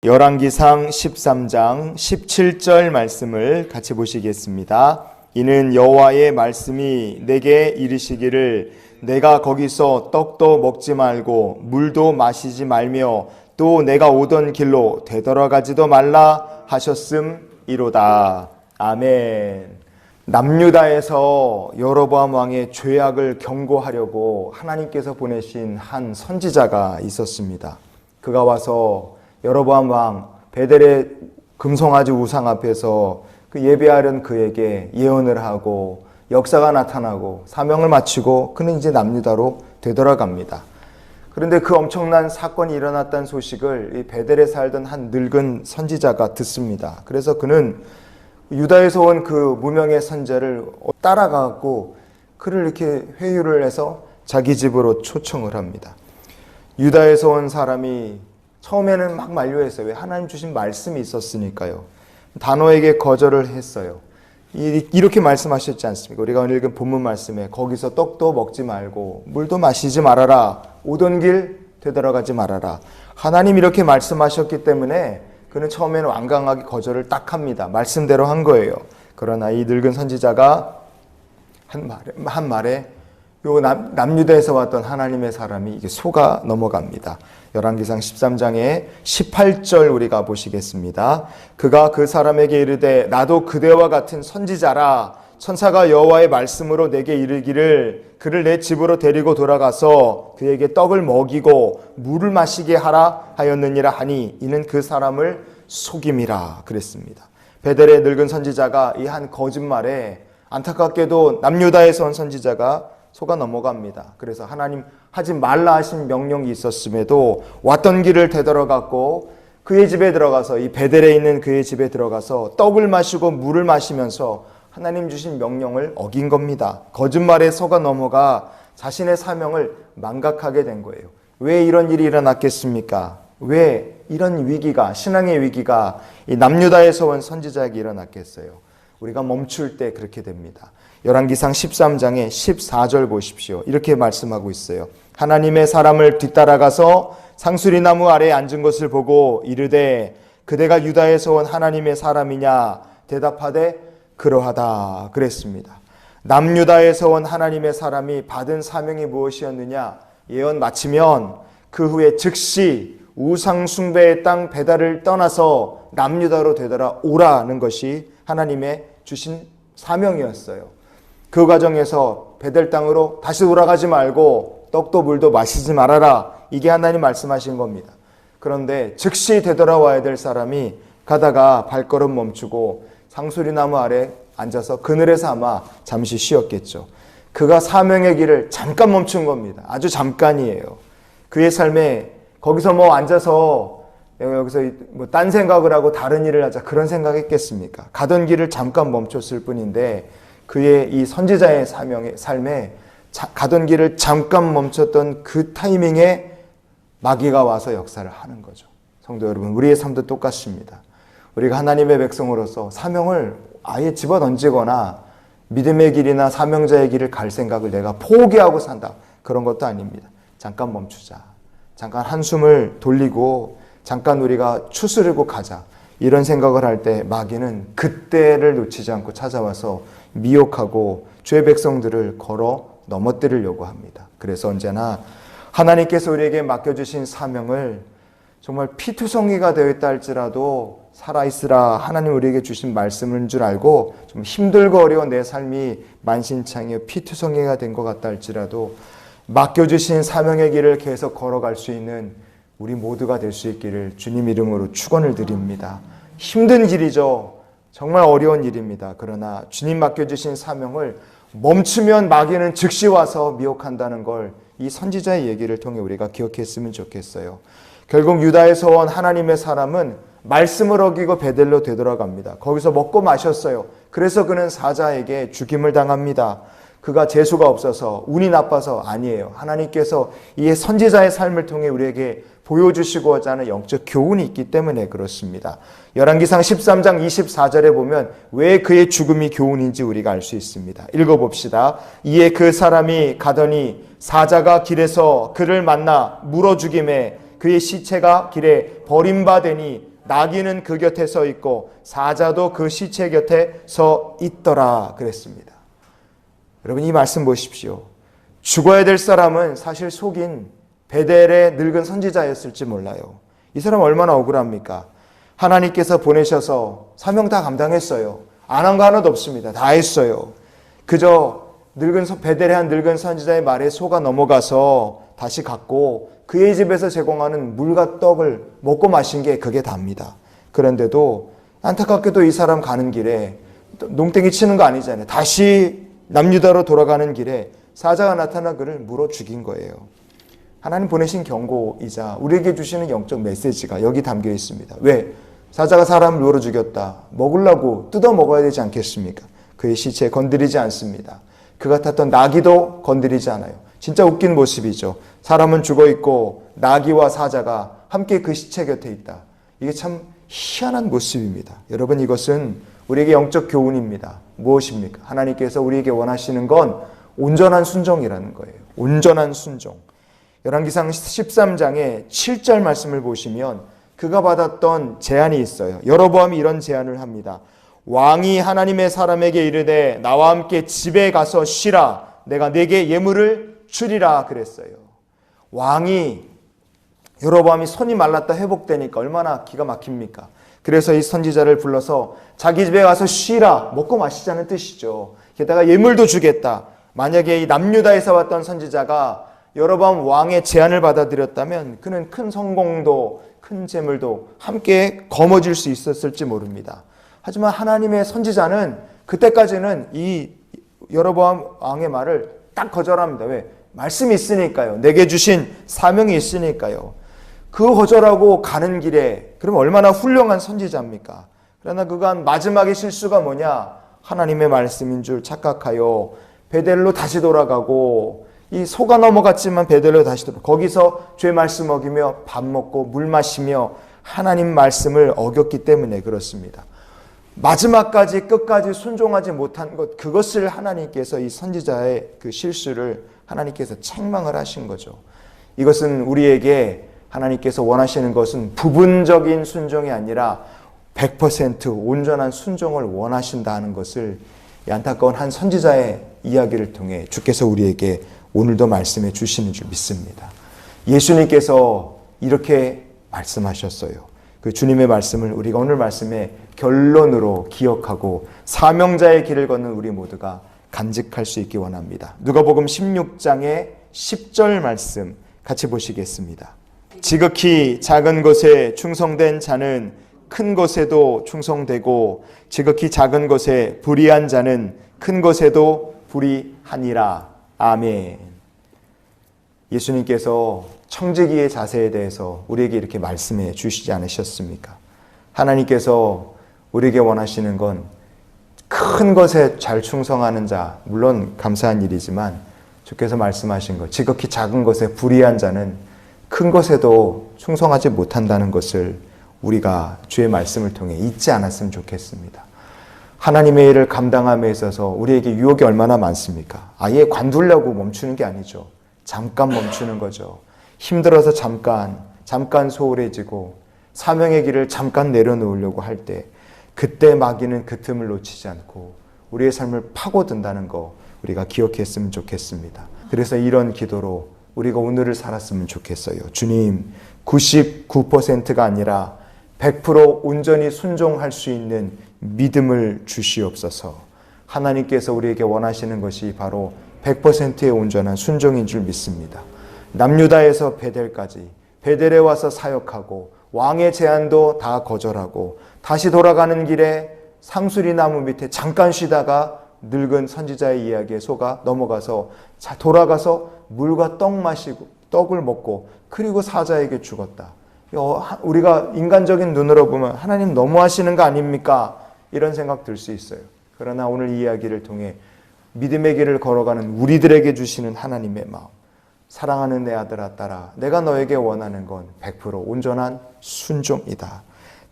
열왕기상 13장 17절 말씀을 같이 보시겠습니다. 이는 여호와의 말씀이 내게 이르시기를 내가 거기서 떡도 먹지 말고 물도 마시지 말며 또 내가 오던 길로 되돌아가지도 말라 하셨음이로다. 아멘. 남유다에서 여로보암 왕의 죄악을 경고하려고 하나님께서 보내신 한 선지자가 있었습니다. 그가 와서 여로보암 왕 베델의 금송아지 우상 앞에서 그 예배하려는 그에게 예언을 하고 역사가 나타나고 사명을 마치고 그는 이제 남유다로 되돌아갑니다. 그런데 그 엄청난 사건이 일어났다는 소식을 이 베델에 살던 한 늙은 선지자가 듣습니다. 그래서 그는 유다에서 온 그 무명의 선지자를 따라가고 그를 이렇게 회유를 해서 자기 집으로 초청을 합니다. 유다에서 온 사람이 처음에는 막 만류했어요. 왜? 하나님 주신 말씀이 있었으니까요. 단호하게 거절을 했어요. 이렇게 말씀하셨지 않습니까? 우리가 오늘 읽은 본문 말씀에 거기서 떡도 먹지 말고 물도 마시지 말아라. 오던 길 되돌아가지 말아라. 하나님 이렇게 말씀하셨기 때문에 그는 처음에는 완강하게 거절을 딱 합니다. 말씀대로 한 거예요. 그러나 이 늙은 선지자가 한 말에 요 남유다에서 왔던 하나님의 사람이 이게 속아 넘어갑니다. 열왕기상 13장의 18절 우리가 보시겠습니다. 그가 그 사람에게 이르되 나도 그대와 같은 선지자라. 천사가 여호와의 말씀으로 내게 이르기를 그를 내 집으로 데리고 돌아가서 그에게 떡을 먹이고 물을 마시게 하라 하였느니라 하니 이는 그 사람을 속임이라 그랬습니다. 베델의 늙은 선지자가 이 한 거짓말에 안타깝게도 남유다에서 온 선지자가 속아 넘어갑니다. 그래서 하나님 하지 말라 하신 명령이 있었음에도 왔던 길을 되돌아갔고 그의 집에 들어가서 이 베델에 있는 그의 집에 들어가서 떡을 마시고 물을 마시면서 하나님 주신 명령을 어긴 겁니다. 거짓말에 속아 넘어가 자신의 사명을 망각하게 된 거예요. 왜 이런 일이 일어났겠습니까? 왜 이런 위기가, 신앙의 위기가 이 남유다에서 온 선지자에게 일어났겠어요? 우리가 멈출 때 그렇게 됩니다. 열왕기상 13장의 14절 보십시오. 이렇게 말씀하고 있어요. 하나님의 사람을 뒤따라가서 상수리나무 아래에 앉은 것을 보고 이르되 그대가 유다에서 온 하나님의 사람이냐 대답하되 그러하다 그랬습니다. 남유다에서 온 하나님의 사람이 받은 사명이 무엇이었느냐 예언 마치면 그 후에 즉시 우상 숭배의 땅 베델을 떠나서 남유다로 되돌아오라는 것이 하나님의 주신 사명이었어요. 그 과정에서 베델 땅으로 다시 돌아가지 말고 떡도 물도 마시지 말아라. 이게 하나님 말씀하신 겁니다. 그런데 즉시 되돌아와야 될 사람이 가다가 발걸음 멈추고 상수리나무 아래 앉아서 그늘에서 아마 잠시 쉬었겠죠. 그가 사명의 길을 잠깐 멈춘 겁니다. 아주 잠깐이에요. 그의 삶에 거기서 앉아서 여기서 딴 생각을 하고 다른 일을 하자 그런 생각했겠습니까? 가던 길을 잠깐 멈췄을 뿐인데 그의 이 선지자의 삶에 가던 길을 잠깐 멈췄던 그 타이밍에 마귀가 와서 역사를 하는 거죠. 성도 여러분, 우리의 삶도 똑같습니다. 우리가 하나님의 백성으로서 사명을 아예 집어던지거나 믿음의 길이나 사명자의 길을 갈 생각을 내가 포기하고 산다. 그런 것도 아닙니다. 잠깐 멈추자. 잠깐 한숨을 돌리고 잠깐 우리가 추스르고 가자. 이런 생각을 할 때 마귀는 그때를 놓치지 않고 찾아와서 미혹하고 죄 백성들을 걸어 넘어뜨리려고 합니다. 그래서 언제나 하나님께서 우리에게 맡겨주신 사명을 정말 피투성이가 되어 있다 할지라도 살아있으라 하나님 우리에게 주신 말씀인 줄 알고 좀 힘들고 어려운 내 삶이 만신창이어 피투성이가 된 것 같다 할지라도 맡겨주신 사명의 길을 계속 걸어갈 수 있는 우리 모두가 될 수 있기를 주님 이름으로 축원을 드립니다. 힘든 길이죠. 정말 어려운 일입니다. 그러나 주님 맡겨주신 사명을 멈추면 마귀는 즉시 와서 미혹한다는 걸 이 선지자의 얘기를 통해 우리가 기억했으면 좋겠어요. 결국 유다에서 온 하나님의 사람은 말씀을 어기고 베델로 되돌아갑니다. 거기서 먹고 마셨어요. 그래서 그는 사자에게 죽임을 당합니다. 그가 재수가 없어서 운이 나빠서 아니에요. 하나님께서 이 선지자의 삶을 통해 우리에게 보여주시고자 하는 영적 교훈이 있기 때문에 그렇습니다. 열왕기상 13장 24절에 보면 왜 그의 죽음이 교훈인지 우리가 알 수 있습니다. 읽어봅시다. 이에 그 사람이 가더니 사자가 길에서 그를 만나 물어 죽임에 그의 시체가 길에 버림받으니 나귀는 그 곁에 서 있고 사자도 그 시체 곁에 서 있더라 그랬습니다. 여러분 이 말씀 보십시오. 죽어야 될 사람은 사실 속인 베델의 늙은 선지자였을지 몰라요. 이 사람 얼마나 억울합니까? 하나님께서 보내셔서 사명 다 감당했어요. 안 한 거 하나도 없습니다. 다 했어요. 그저 베델의 한 늙은 선지자의 말에 속아 넘어가서 다시 갔고 그의 집에서 제공하는 물과 떡을 먹고 마신 게 그게 답니다. 그런데도 안타깝게도 이 사람 가는 길에 농땡이 치는 거 아니잖아요. 다시 남유다로 돌아가는 길에 사자가 나타나 그를 물어 죽인 거예요. 하나님 보내신 경고이자 우리에게 주시는 영적 메시지가 여기 담겨 있습니다. 왜? 사자가 사람을 물어 죽였다. 먹으려고 뜯어 먹어야 되지 않겠습니까? 그의 시체 건드리지 않습니다. 그가 탔던 나귀도 건드리지 않아요. 진짜 웃긴 모습이죠. 사람은 죽어 있고 나귀와 사자가 함께 그 시체 곁에 있다. 이게 참 희한한 모습입니다. 여러분 이것은 우리에게 영적 교훈입니다. 무엇입니까? 하나님께서 우리에게 원하시는 건 온전한 순종이라는 거예요. 온전한 순종. 열왕기상 13장의 7절 말씀을 보시면 그가 받았던 제안이 있어요. 여로보암이 이런 제안을 합니다. 왕이 하나님의 사람에게 이르되 나와 함께 집에 가서 쉬라. 내가 네게 예물을 주리라 그랬어요. 왕이 여로보암이 손이 말랐다 회복되니까 얼마나 기가 막힙니까? 그래서 이 선지자를 불러서 자기 집에 가서 쉬라. 먹고 마시자는 뜻이죠. 게다가 예물도 주겠다. 만약에 이 남유다에서 왔던 선지자가 여로보암 왕의 제안을 받아들였다면 그는 큰 성공도 큰 재물도 함께 거머쥘 수 있었을지 모릅니다. 하지만 하나님의 선지자는 그때까지는 이 여로보암 왕의 말을 딱 거절합니다. 왜? 말씀이 있으니까요. 내게 주신 사명이 있으니까요. 그 거절하고 가는 길에 그럼 얼마나 훌륭한 선지자입니까? 그러나 그가 한 마지막의 실수가 뭐냐? 하나님의 말씀인 줄 착각하여 베델로 다시 돌아가고 이 속아 넘어갔지만 베델로 다시 돌아가고 거기서 죄 말씀 어기며 밥 먹고 물 마시며 하나님 말씀을 어겼기 때문에 그렇습니다. 마지막까지 끝까지 순종하지 못한 것 그것을 하나님께서 이 선지자의 그 실수를 하나님께서 책망을 하신 거죠. 이것은 우리에게 하나님께서 원하시는 것은 부분적인 순종이 아니라 100% 온전한 순종을 원하신다는 것을 이 안타까운 한 선지자의 이야기를 통해 주께서 우리에게 오늘도 말씀해 주시는 줄 믿습니다. 예수님께서 이렇게 말씀하셨어요. 그 주님의 말씀을 우리가 오늘 말씀의 결론으로 기억하고 사명자의 길을 걷는 우리 모두가 간직할 수 있기 원합니다. 누가복음 16장의 10절 말씀 같이 보시겠습니다. 지극히 작은 것에 충성된 자는 큰 것에도 충성되고 지극히 작은 것에 불의한 자는 큰 것에도 불의하니라. 아멘. 예수님께서 청지기의 자세에 대해서 우리에게 이렇게 말씀해 주시지 않으셨습니까? 하나님께서 우리에게 원하시는 건 큰 것에 잘 충성하는 자, 물론 감사한 일이지만 주께서 말씀하신 것, 지극히 작은 것에 불의한 자는 큰 것에도 충성하지 못한다는 것을 우리가 주의 말씀을 통해 잊지 않았으면 좋겠습니다. 하나님의 일을 감당함에 있어서 우리에게 유혹이 얼마나 많습니까? 아예 관두려고 멈추는 게 아니죠. 잠깐 멈추는 거죠. 힘들어서 잠깐 소홀해지고 사명의 길을 잠깐 내려놓으려고 할 때 그때 마귀는 그 틈을 놓치지 않고 우리의 삶을 파고든다는 거 우리가 기억했으면 좋겠습니다. 그래서 이런 기도로 우리가 오늘을 살았으면 좋겠어요. 주님, 99%가 아니라 100% 온전히 순종할 수 있는 믿음을 주시옵소서. 하나님께서 우리에게 원하시는 것이 바로 100%의 온전한 순종인 줄 믿습니다. 남유다에서 베델까지, 베델에 와서 사역하고 왕의 제안도 다 거절하고 다시 돌아가는 길에 상수리 나무 밑에 잠깐 쉬다가 늙은 선지자의 이야기에 속아 넘어가서 돌아가서 물과 떡 마시고 떡을 먹고 그리고 사자에게 죽었다. 우리가 인간적인 눈으로 보면 하나님 너무하시는 거 아닙니까? 이런 생각 들 수 있어요. 그러나 오늘 이 이야기를 통해 믿음의 길을 걸어가는 우리들에게 주시는 하나님의 마음, 사랑하는 내 아들아 딸아, 내가 너에게 원하는 건 100% 온전한 순종이다.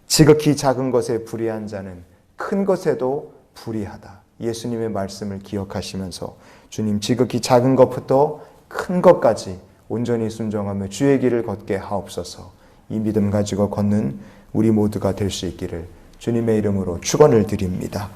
지극히 작은 것에 불의한 자는 큰 것에도 불의하다. 예수님의 말씀을 기억하시면서 주님, 지극히 작은 것부터 큰 것까지 온전히 순종하며 주의 길을 걷게 하옵소서. 이 믿음 가지고 걷는 우리 모두가 될 수 있기를 주님의 이름으로 축원을 드립니다.